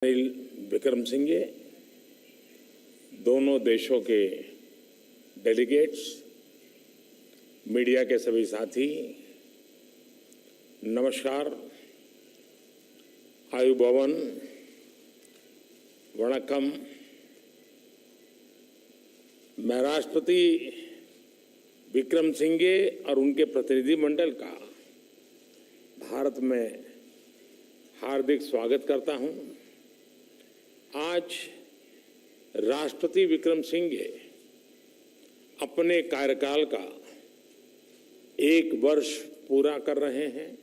विक्रम सिंघे, दोनों देशों के डेलीगेट्स, मीडिया के सभी साथी, नमस्कार, आयुभवन, वणक्कम। मैं राष्ट्रपति विक्रम सिंघे और उनके प्रतिनिधिमंडल का भारत में हार्दिक स्वागत करता हूं। आज राष्ट्रपति विक्रम सिंघे अपने कार्यकाल का 1 वर्ष पूरा कर रहे हैं।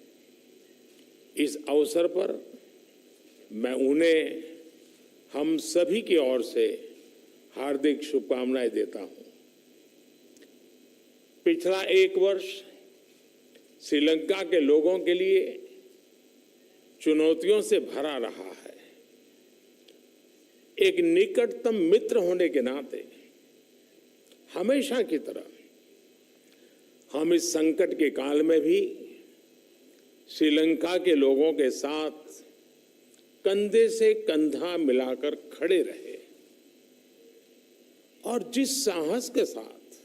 इस अवसर पर मैं उन्हें हम सभी की ओर से हार्दिक शुभकामनाएं देता हूं। पिछला 1 वर्ष श्रीलंका के लोगों के लिए चुनौतियों से भरा रहा है। एक निकटतम मित्र होने के नाते हमेशा की तरह हम इस संकट के काल में भी श्रीलंका के लोगों के साथ कंधे से कंधा मिलाकर खड़े रहे और जिस साहस के साथ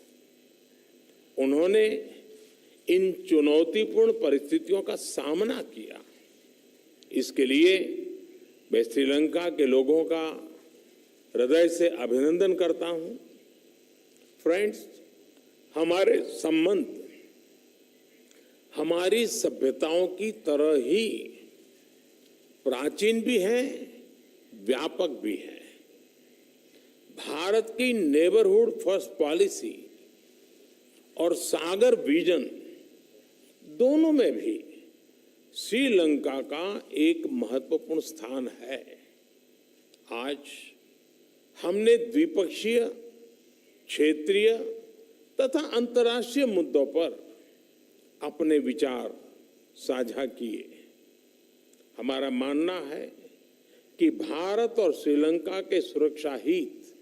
उन्होंने इन चुनौतीपूर्ण परिस्थितियों का सामना किया, इसके लिए मैं श्रीलंका के लोगों का हृदय से अभिनंदन करता हूं। फ्रेंड्स, हमारे संबंध हमारी सभ्यताओं की तरह ही प्राचीन भी हैं, व्यापक भी हैं। भारत की नेबरहुड फर्स्ट पॉलिसी और सागर विजन दोनों में भी श्रीलंका का एक महत्वपूर्ण स्थान है। आज हमने द्विपक्षीय, क्षेत्रीय तथा अंतर्राष्ट्रीय मुद्दों पर अपने विचार साझा किए। हमारा मानना है कि भारत और श्रीलंका के सुरक्षा हित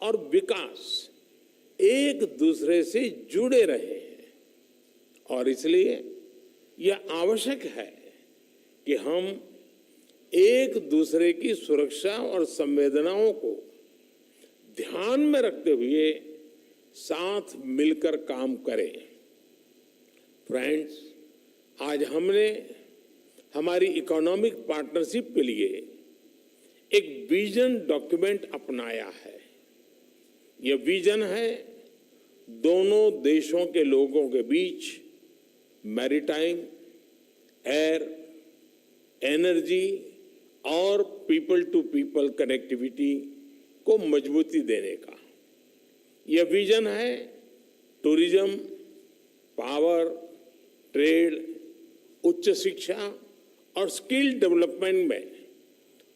और विकास एक दूसरे से जुड़े रहे हैं और इसलिए यह आवश्यक है कि हम एक दूसरे की सुरक्षा और संवेदनाओं को ध्यान में रखते हुए साथ मिलकर काम करें। फ्रेंड्स, आज हमने हमारी इकोनॉमिक पार्टनरशिप के लिए एक विजन डॉक्यूमेंट अपनाया है। यह विजन है दोनों देशों के लोगों के बीच मैरीटाइम, एयर, एनर्जी और पीपल टू पीपल कनेक्टिविटी को मजबूती देने का। यह विजन है टूरिज्म, पावर, ट्रेड, उच्च शिक्षा और स्किल डेवलपमेंट में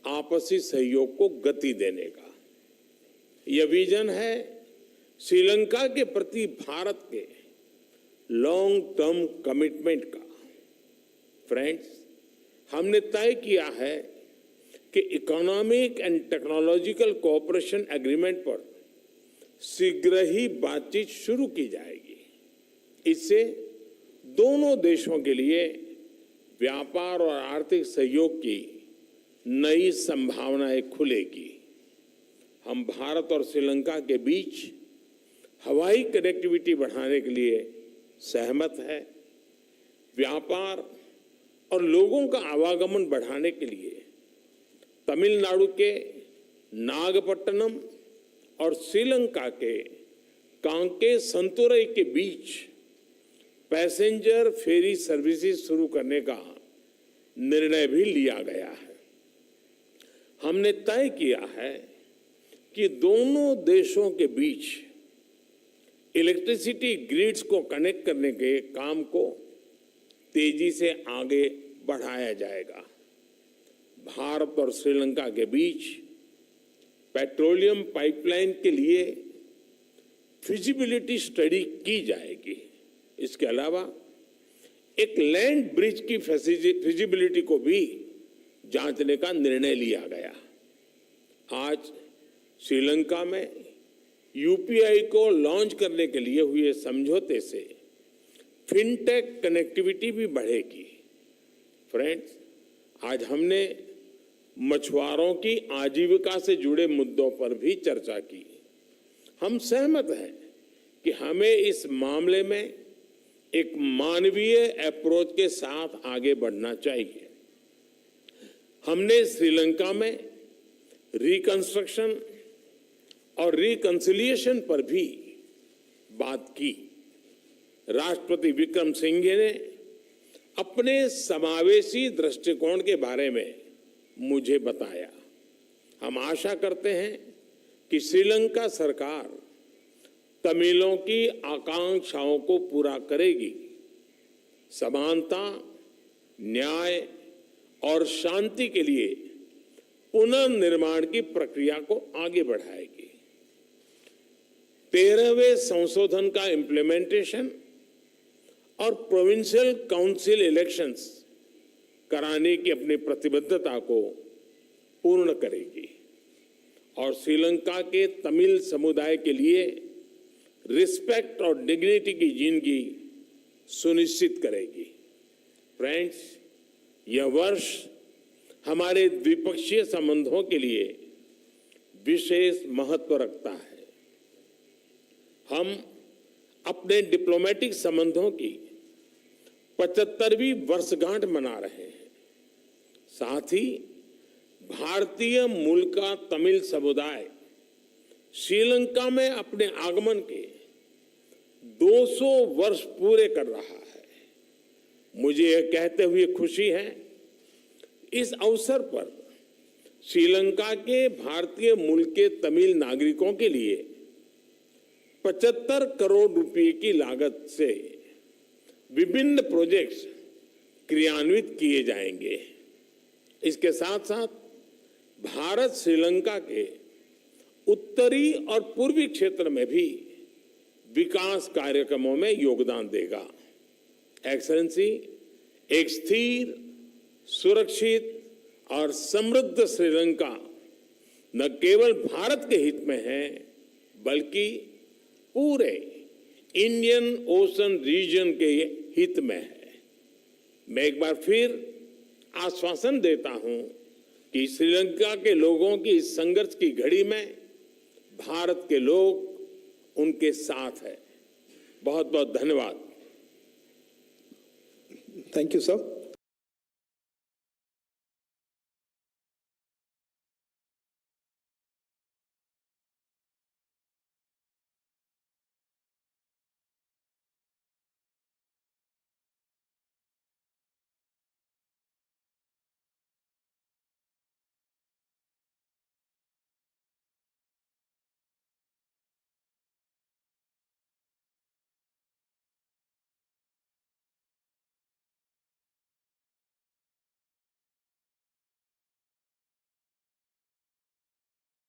आपसी सहयोग को गति देने का। यह विजन है श्रीलंका के प्रति भारत के लॉन्ग टर्म कमिटमेंट का। फ्रेंड्स, हमने तय किया है कि economic and technological cooperation agreement पर शीघ्र ही बातचीत शुरू की जाएगी। इससे दोनों देशों के लिए व्यापार और आर्थिक सहयोग की नई संभावनाएं खुलेगी। हम भारत और श्रीलंका के बीच हवाई कनेक्टिविटी बढ़ाने के लिए सहमत है। व्यापार और लोगों का आवागमन बढ़ाने के लिए तमिलनाडु के नागपट्टनम और श्रीलंका के कांके संतुरई के बीच पैसेंजर फेरी सर्विसेज शुरू करने का निर्णय भी लिया गया है। हमने तय किया है कि दोनों देशों के बीच इलेक्ट्रिसिटी ग्रिड्स को कनेक्ट करने के काम को तेजी से आगे बढ़ाया जाएगा। भारत और श्रीलंका के बीच पेट्रोलियम पाइपलाइन के लिए फिजिबिलिटी स्टडी की जाएगी। इसके अलावा एक लैंड ब्रिज की फिजिबिलिटी को भी जांचने का निर्णय लिया गया। आज श्रीलंका में यूपीआई को लॉन्च करने के लिए हुए समझौते से फिनटेक कनेक्टिविटी भी बढ़ेगी। फ्रेंड्स, आज हमने मछुआरों की आजीविका से जुड़े मुद्दों पर भी चर्चा की। हम सहमत हैं कि हमें इस मामले में एक मानवीय अप्रोच के साथ आगे बढ़ना चाहिए। हमने श्रीलंका में रिकंस्ट्रक्शन और रिकंसिलिएशन पर भी बात की। राष्ट्रपति विक्रम सिंघे ने अपने समावेशी दृष्टिकोण के बारे में मुझे बताया। हम आशा करते हैं कि श्रीलंका सरकार तमिलों की आकांक्षाओं को पूरा करेगी, समानता, न्याय और शांति के लिए पुनर्निर्माण की प्रक्रिया को आगे बढ़ाएगी। 13वें संशोधन का इम्प्लीमेंटेशन और प्रोविंशियल काउंसिल इलेक्शंस कराने की अपनी प्रतिबद्धता को पूर्ण करेगी और श्रीलंका के तमिल समुदाय के लिए रिस्पेक्ट और डिग्निटी की जिंदगी सुनिश्चित करेगी। फ्रेंड्स, यह वर्ष हमारे द्विपक्षीय संबंधों के लिए विशेष महत्व रखता है। हम अपने डिप्लोमेटिक संबंधों की 75वीं वर्षगांठ मना रहे हैं। साथ ही भारतीय मूल का तमिल समुदाय श्रीलंका में अपने आगमन के 200 वर्ष पूरे कर रहा है। मुझे यह कहते हुए खुशी है, इस अवसर पर श्रीलंका के भारतीय मूल के तमिल नागरिकों के लिए 75 करोड़ रुपए की लागत से विभिन्न प्रोजेक्ट्स क्रियान्वित किए जाएंगे। इसके साथ साथ भारत श्रीलंका के उत्तरी और पूर्वी क्षेत्र में भी विकास कार्यक्रमों में योगदान देगा। एक्सेलेंसी, एक स्थिर, सुरक्षित और समृद्ध श्रीलंका न केवल भारत के हित में है, बल्कि पूरे इंडियन ओशन रीजन के हित में है। मैं एक बार फिर आश्वासन देता हूं कि श्रीलंका के लोगों की इस संघर्ष की घड़ी में भारत के लोग उनके साथ है। बहुत बहुत धन्यवाद। Thank you sir.